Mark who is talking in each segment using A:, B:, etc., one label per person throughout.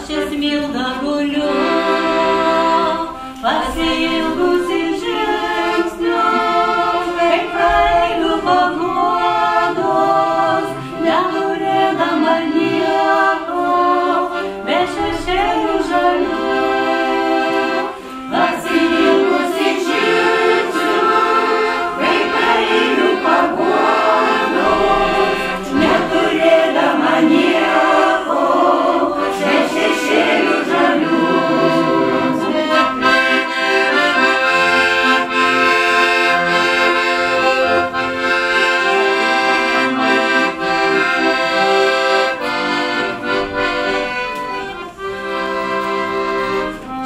A: čia smilga guliu, pasiilgusi žingsnių, kaip praeivių paguodos, neturėdama nieko, be šešėlių žalių. Pasiilgusi žingsnių, kaip praeivių paguodos, neturėdama nieko, be šešėlių žalių.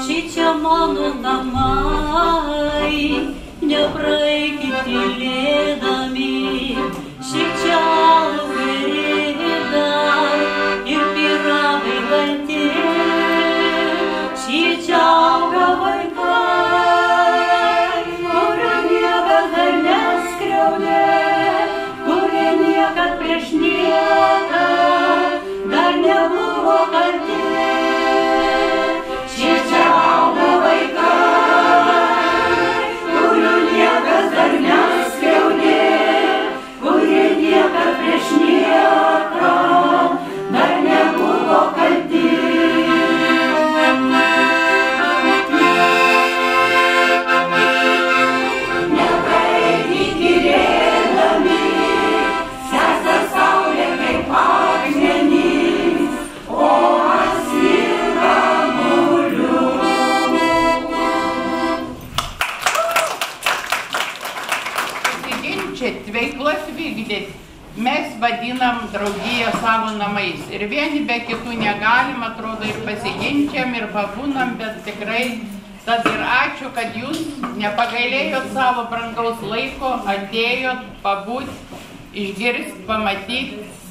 A: Šičia mano namai, nepraeikit tylėdami, šičia alus gerėda ir pyragai balti, šičia auga vaikai, kurių niekas dar neskriaudė, kurie niekad prieš nieką dar nebuvo kalti. Šičia auga vaikai, kurių niekas dar neskriaudė, kurie niekad prieš nieką dar nebuvo kalti. Nepraeikit tylėdami, sesa saulė kaip akmenys, o aš smilga guliu.
B: Pasiginčyt, veiklas vykdyt. Mes vadinam draugiją savo namais. Ir vieni be kitų negalim, atrodo, ir pasiginčiam, ir pabūnam, bet tikrai tad ir ačiū, kad jūs nepagailėjot savo brangaus laiko, atėjot pabūt, išgirst, pamatyt,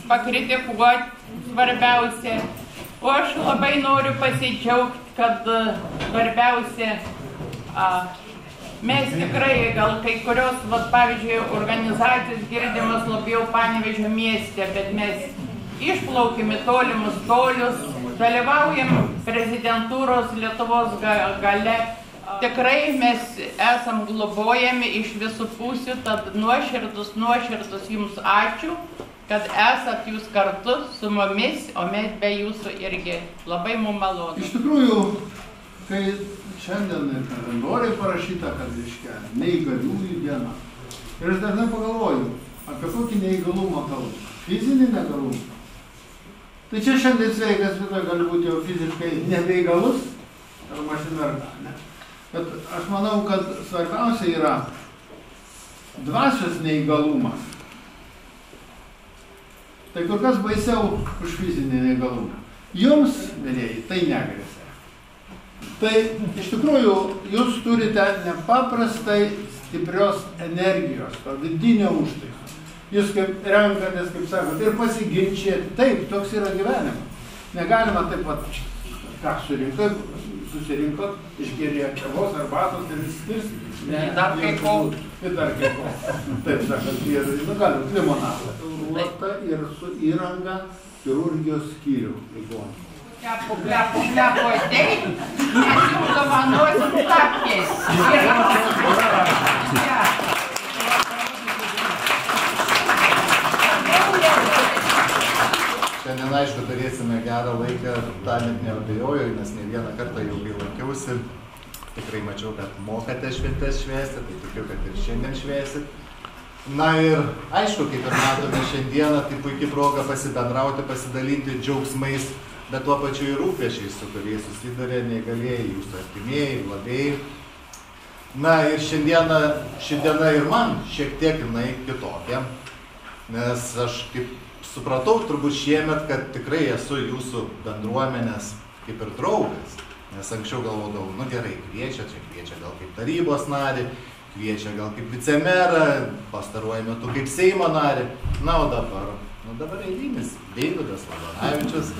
B: pakritikuot, svarbiausia. O aš labai noriu pasidžiaugti, kad svarbiausia, mes tikrai, gal kai kurios, pavyzdžiui, organizacijos girdimas labiau Panevėžio mieste, bet mes išplaukim į tolimus tolius, dalyvaujam prezidentūros Lietuvos gale. Tikrai mes esam globojami iš visų pusių, tad nuoširdus jums ačiū, kad esat jūs kartu su mumis, o mes be jūsų irgi. Labai mums malonu.
C: Iš tikrųjų, kai šiandien ir kalendoriai parašyta, kad reiškia neįgaliųjų diena. Ir aš dažnai pagalvoju, apie kokį neįgalumą kalbu. Fizinį neįgalumą. Tai čia šiandien sveikas, bet gali būti jau fiziškai nebeįgalus, ar mašina ar ką, ne? Bet aš manau, kad svarbiausia yra dvasios neįgalumas. Tai kur kas baisiau už fizinį neįgalumą. Jums, mėlėjai, tai negresia. Tai iš tikrųjų jūs turite nepaprastai stiprios energijos, to vidinio užtaiso. Jūs kaip renkatės, kaip sakot, ir pasiginčijate. Taip, toks yra gyvenimas. Negalima taip pat, ką susirinkot, išgerėję kavos, arbatos ir skirsti.
B: Dar kai ko.
C: Ir dar kai ko. Taip sakant, ir galim limonadą. Ruota ir su įranga chirurgijos skyrių ligoninė.
B: Klepu ateit, mes jums dovanosim tapkės.
D: Šiandien, aišku, turėsime gerą laiką, tą net neabejoju, nes ne vieną kartą jau kai lankiausi, tikrai mačiau, kad mokate šventes švęsti, tai tikiu, kad ir šiandien švęsit. Na ir aišku, kaip ir matome šiandieną, tai puikia proga pasibendrauti, pasidalinti džiaugsmais, bet tuo pačiu ir rūpesčiais, su kuriais susiduria neįgalieji, jūsų artimieji, globėjai. Na ir šiandiena ir man šiek tiek jinai kitokia, nes aš kaip supratau turbūt šiemet, kad tikrai esu jūsų bendruomenės kaip ir draugas, nes anksčiau galvodavau, nu gerai, kviečia gal kaip tarybos narį, kviečia gal kaip vicemerą, pastaruoju metu kaip Seimo narį, na o dabar eilinis Deividas Laboravičius,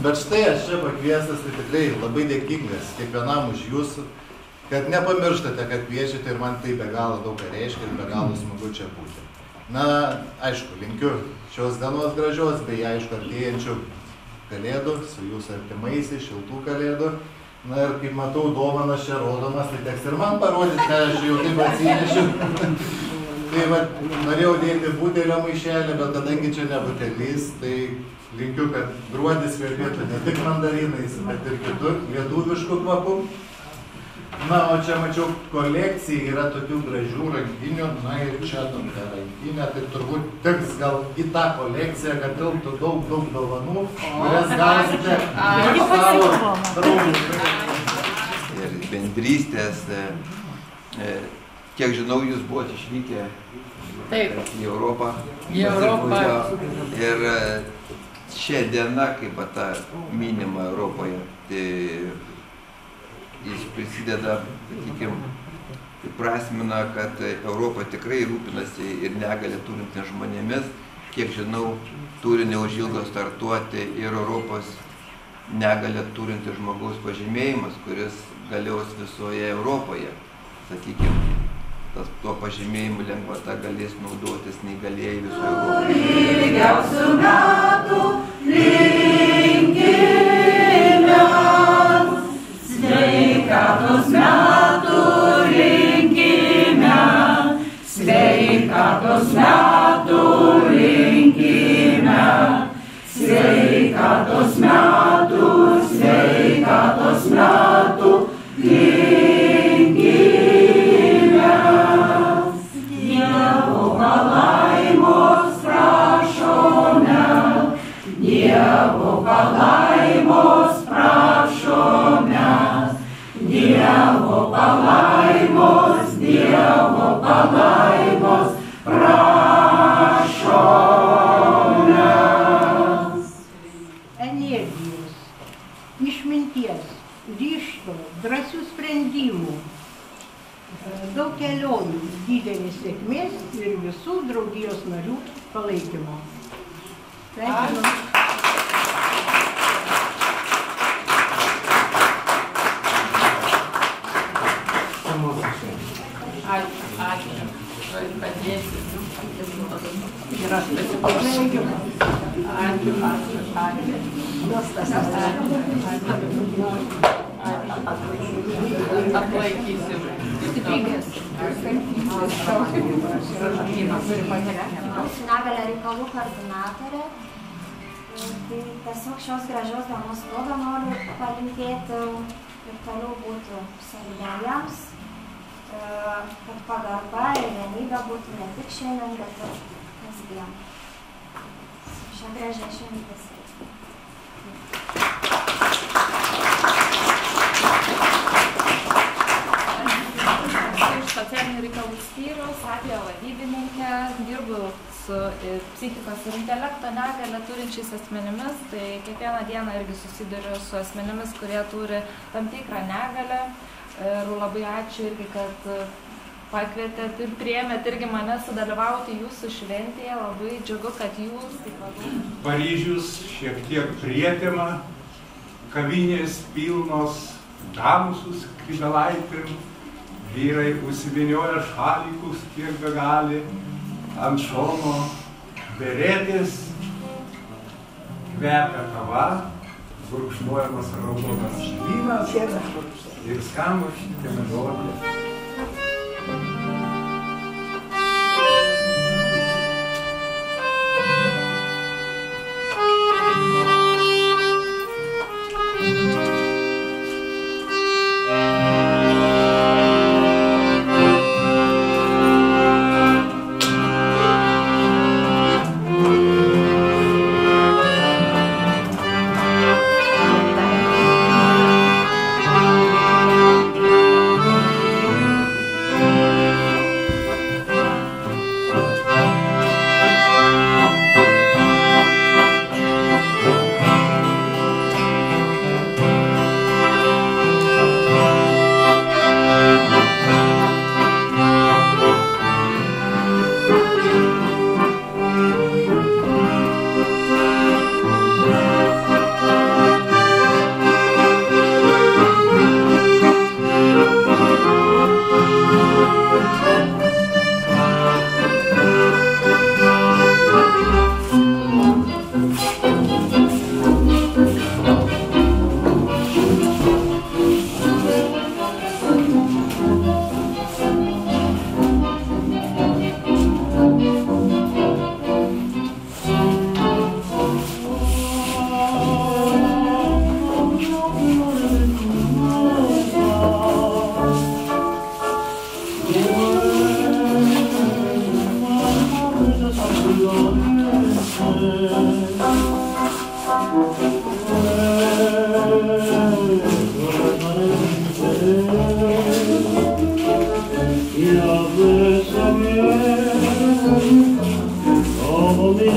D: bet štai aš čia pakviestas, tai tikrai labai dėkingas kiekvienam už jūsų, kad nepamirštate, kad kviečiate ir man tai be galo daug ką reiškia ir be galo smagu čia būti. Na, aišku, linkiu šios dienos gražios, bei aišku, artėjančių kalėdų, su jūsų artimaisiais, šiltų kalėdų. Na ir kaip matau, dovanas čia rodomas, tai teks ir man parodyti, ką aš jau taip atsinešiu. Tai va, norėjau dėti butelio maišelį, bet kadangi čia ne butelys, tai linkiu, kad gruodis kvepėtų ne tik mandarinais, bet ir kitur lietuviškų kvapų. Na, o čia mačiau kolekcija yra tokių gražių rankinių, na ir čia tokia rankinė, tai turbūt tiks gal į tą kolekciją, kad tilptų daug dovanų, kurias gausite ir savo draugų.
E: Ir bendrystės, kiek žinau, jūs buvote išvykę į Europą. Ir šią dieną, kaip ta minima Europoje, tai jis prisideda, sakykim, prasmina, kad Europa tikrai rūpinasi ir negalią turintys žmonėmis. Kiek žinau, turi neužilgo startuoti ir Europos negalią turintis žmogaus pažymėjimas, kuris galios visoje Europoje. Sakykim, tuo pažymėjimu lengvata galės naudotis neįgalieji visoje Europoje.
A: Ilgiausių metų linkime. Sveikatos metų linkime, sveikatos metų linkime, sveikatos metų linkime. Dievo palaimos prašome, Dievo palaimos prašome. Dievo palaimos prašome.
F: Energijos, išminties, ryžto, drąsių sprendimų, daug kelionių, didelės sėkmės ir visų draugijos narių palaikymo. Sveikinu.
B: Ačiū. Padėsiu.
F: Ir aš pasipažinsiu.
B: Ačiū. Atlaikysiu.
G: Su negalia reikalų koordinatorė. Tai tiesiog šios gražios dienos proga noriu palinkėti ir toliau būti solidariams, kad pagarba ir vienybė būtų ne tik šiandien, bet ir kasdien. Šią gražią šventę sveikinu.
H: Iš socialinių reikalų skyriaus, atvejo vadybininkė, dirbu su psichikos ir intelekto negalią turinčiais asmenimis, tai kiekvieną dieną irgi susiduriu su asmenimis, kurie turi tam tikrą negalę. Ir labai ačiū irgi, kad pakvietėt ir priėmėt irgi mane sudalyvauti jūsų šventėje. Labai džiugu, kad jūs taip pat.
I: Paryžius šiek tiek prietema, kavinės pilnos damų su skrybėlaitėm, vyrai užsivinioja šalikus kiek begali, ant šono beretės, kvepia kava, gurkšnojamas raudonas vynas ir skamba šitie melodija.
A: Como mi